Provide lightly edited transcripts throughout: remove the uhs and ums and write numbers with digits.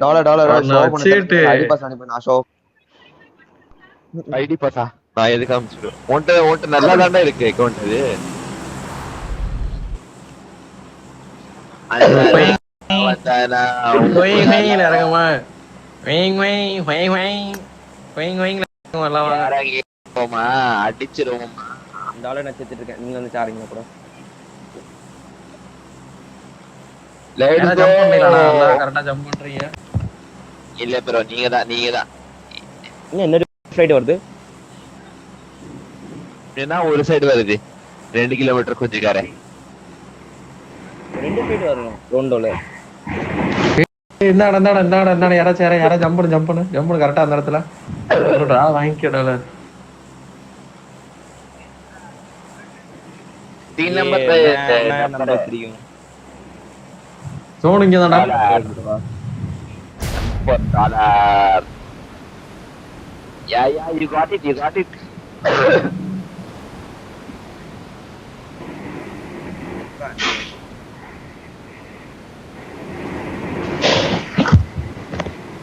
Dollar show சீட்டு பண்ணு ID pass அனுப்பு நான் ஷோ ஐடி பாஸா நான் எதுக்கு காமிச்சிடுவேன் உன்ட்ட நல்லா தாண்டா இருக்கு அக்கௌண்ட் இது இறங்குமா அடிச்சிருவோமா டாலர் நான் செத்துட்டு இருக்கேன் நீங்க வந்து சாரிங்க கூட கரெக்டா ஜம்ப் பண்றீங்க இல்ல ப்ரோ நீங்க தான் என்ன ஃப்ளைட் வருது என்ன ஒரு சைடு வருது 2 கிலோமீட்டர் கொஞ்சிக்காரே 2 ஃப்ளைட் வரும் ரோண்டோல இந்தாடா யாராச்சும் ஜம்ப் பண்ணு கரெக்டா அந்த இடத்துல வாங்கிக்க டாலர் 3 நம்பர் தெரியும் சோன் இங்க தான்டா $4 yeah you got it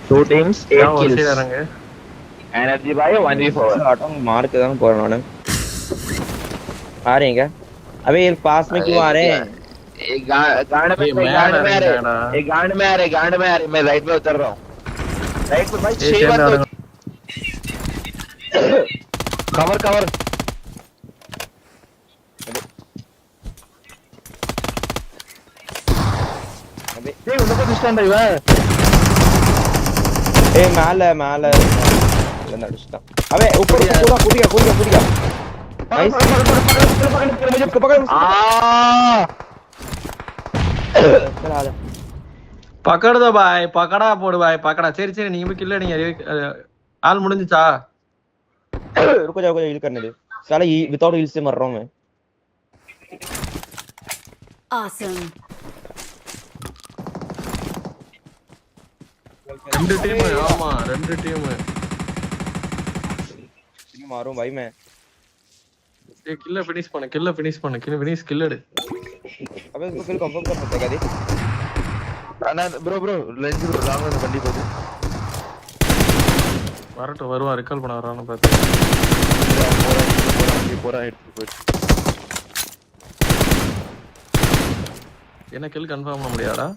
2 teams 8 kills energy by 1v4 आटोंग मार के दान போறேன் நானு आ रहे हैं क्या अबे ये पास में क्यों आ रहे हैं गांड में आ रहे मैं राइट में उतर रहा हूं राइट पे भाई 6 बार कवर अबे ये उनको डिस्टेंस है इवन ए மேல இல்ல அடிச்சிட்டான் अबे ऊपर पूरा कूद गया नाइस पकड़ चल आ जा पकड़ दो भाई पकड़ा போடு भाई पकड़ा சரி நீங்க போய் கில் அடிங்க ஆல் முடிஞ்சுச்சா रुको जाओ हील करने दे साला विदाउट हील से मर रहा हूं मैं awesome ரெண்டு டீம் ஆமா ரெண்டு டீம் इतनी मारूं भाई मैं ये किल फिनिश பண்ணு किल எடு अबे इसको किल कंफर्म कर सकते हैं क्या انا ப்ரோ லென்ஸ் ப்ரோ லாங் வந்து வண்டி போகுது வரட்டும் வருவா ரிகால் பண்ண வரானு பாத்து போறா எடுத்து போய் என்ன கில் கன்ஃபார்ம் பண்ண முடியாடா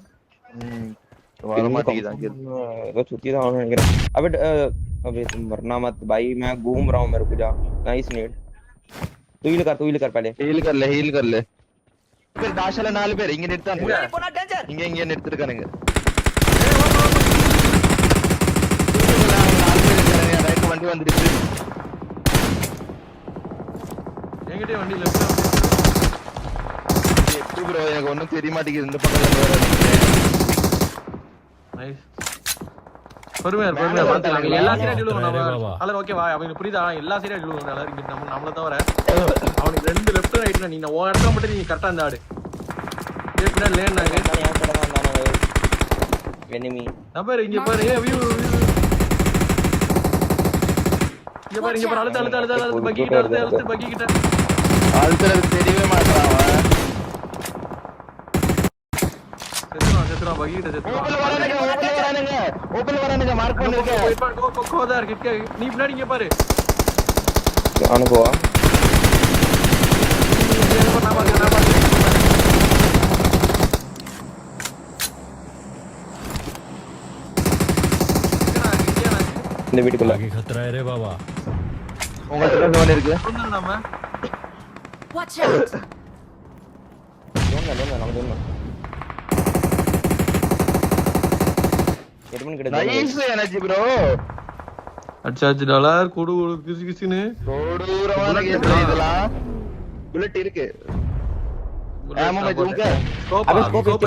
வர மாட்டேங்குது அங்க ஏதோ சுத்தி தான் ஆகணும் நினைக்கிறேன் अबे तुम मरना मत भाई मैं घूम रहा हूं मेरे को जा नाइस नेड तू हील कर पहले ஹீல் कर ले फिर டாஷல 4 பேர் இங்க நிறுத்தானுங்க இங்க நிறுத்திருக்கானுங்க ரைட் வண்டி வந்துருச்சு எங்கடே வண்டி லெஃப்ட் எப்படி ப்ரோ எனக்கு ஒண்ணும் தெரிய மாட்டேங்குது இந்த பக்கத்துல வர நைஸ் பொறுமையா பாத்துக்கலாம் எல்லா சைடும் அடிடுவோம் நம்ம அலர் ஓகேவா அவங்களுக்கு புரியுதா எல்லா சைடும் அடிடுவோம் அலர் இங்க நம்மள தவிர அவனுக்கு ரெண்டு லெஃப்ட் ரைட்ல நீ ஓ இடத்துல மட்டும் நீ கரெக்ட்டா அந்த ஆடு ஏப்னா லேன் நாங்க यहां पड़ा வந்தானே எனிமி நம்பர் இங்க பாரு வியூ இங்க பாரு அழுத்து பக்கி கிட்ட ஆல்தர் தெரியவே மாட்டான் அவன் செத்துறான் பக்கி கிட்ட ஓபன்ல வரானுங்க மார்க் பண்ணிருக்கேன் கோதா இருக்கு நீ பின்னாடி இங்க பாரு அனுபவா இந்த வீட்டுக்குள்ள खतरा है रे बाबा உங்களுக்கு ஜோன் இருக்கு நம்ம watch out நம்ம எட்மன் கிட்ட நைஸ் எனர்ஜி ப்ரோ அச்சாச்சு டாலர் குடு கிசுன்னு கொடூரமான கேஸ் இதெல்லாம் புல்லட் இருக்கு आमो में झूम के अबे स्कोप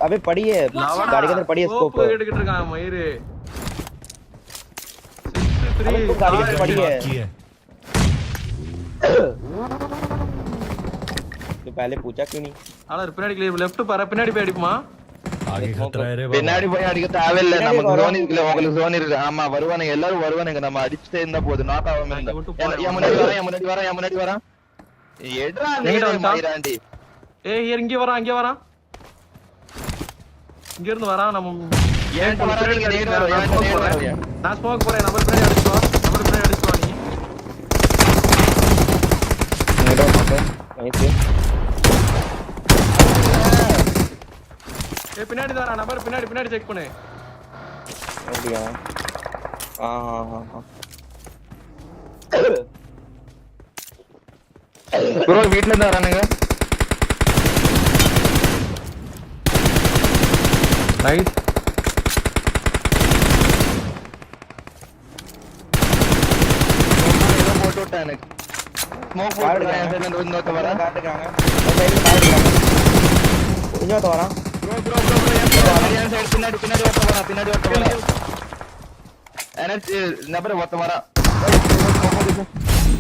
अबे पड़ी है गाड़ी के अंदर पड़ी है स्कोप எடுக்கிட்டு இருக்கான் மயிரு 63 गाड़ी के अंदर पड़ी है तो पहले पूछा क्यों नहीं ஆளர் பின்னாடி லெஃப்ட் பாரு பின்னாடி போய் அடிக்குமா आगे खतरा है रे बाबा பின்னாடி போய் அடிக்க தேவையில்லை நமக்கு ஜோன் இருக்குல உங்களுக்கு ஜோன் இருக்கு ஆமா வருவானுங்க எல்லாரும் வருவானுங்க நம்ம அடிச்சிட்டே இருந்தா போதும் நாக் ஆகாம இருந்தா என் முன்னாடி வரேன் எட்ரா மயிராண்டி ஏய் இங்க வரான் இங்க இருந்து வரான் நம்ம ஏன்ட்ட வராதீங்க நேடு வரும் ஏன்ட்ட நேடு வரும் நான் ஸ்மோக் போறேன் நம்பர் பின்னாடி அடிச்சுவா நீ நைஸ். ஏய் பின்னாடி வரா நம்பர் பின்னாடி செக் பண்ணு அப்படியா? ஆ. ப்ரோ வீட்ல இருந்து வரானுங்க நைஸ் ஏதோ போட்டு விட்டேன் எனக்கு ஸ்மோக் போட்டு என் சைடுல இருந்து இன்னொருத்த வரா காட்டுறாங்க. அந்த சைடுல காட்டுறாங்க. இன்னொருத்த வரான். ப்ரோ என் சைடு பின்னாடி ஒருத்த வரா எனர்ஜி நபர் ஒருத்த வரா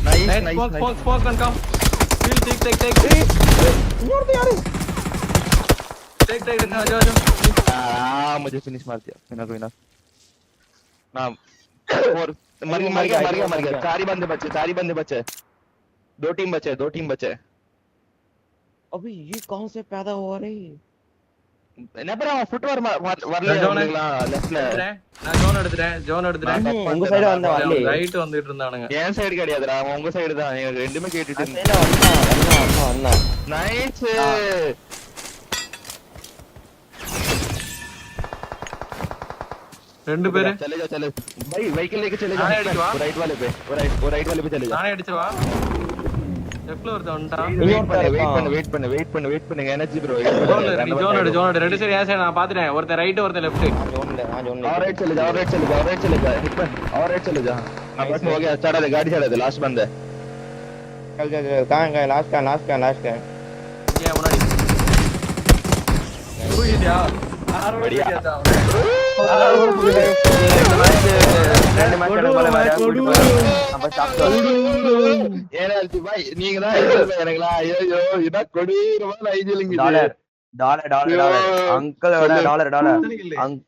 nice smoke and come feel take இன்னொருத்த யாரு? take जा मुझे फिनिश मार दिया कोई ना और मर गया चार ही बंदे बचे 2 टीम बचे अबे ये कहां से पैदा हुआ रे? நபர் ஃபுட்வர் வரலங்களா லெஃப்ட்ல நான் ஜோன் எடுத்துறேன் உங்க சைடு வந்த வரல. ரைட் வந்துட்டு இருந்தானுங்க என் சைடு கிடையாதுடா அவன் உங்க சைடு தான் எனக்கு ரெண்டுமே கேட்டுட்டு சைடுல வந்தா. நைஸ் ரெண்டு பேரு चले जाओ भाई व्हीकल लेके चले नाने जाओ अड़िचवा? राइट वाले पे वो राइट वाले पे चले जाओ நானே அடிச்சிரவா லெஃப்ட்ல ஒருத்த வந்துட்டான் वेट பண்ணுங்க எனர்ஜி ப்ரோ ஜோன் எடு ரெண்டு சைடு ஏன் சைடு நான் பாத்துட்டேன் ஒருத்த ரைட் ஒருத்த லெஃப்ட் நான் जोन और राइट चले जाओ हिट पर और राइट चले जाओ अब बस हो गया चढ़ा दे गाड़ी चढ़ा दे लास्ट बंद है चल कहां लास्ट का ஏன் முன்னாடி புரியுதா बढ़िया ரெண்டு மேட்ச் போல வேற நம்ம சாப்பிட்டோம். ஏனால்டி பாய் நீங்க தான் எனக்குலாம் ஐயோ இத கொடூரமான ஐஜிலிங் டாலர்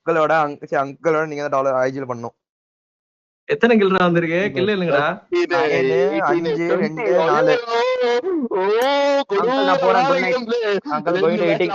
அங்கிளோட அங்கிளோட நீங்க தான் டாலர் ஐஜில் பண்ணனும். எத்தனை கில்ரா வந்திருக்கு கில்ல இல்லங்கடா 5 2 4 ஓ கொடூரமான அங்கிள் கோயிங் டு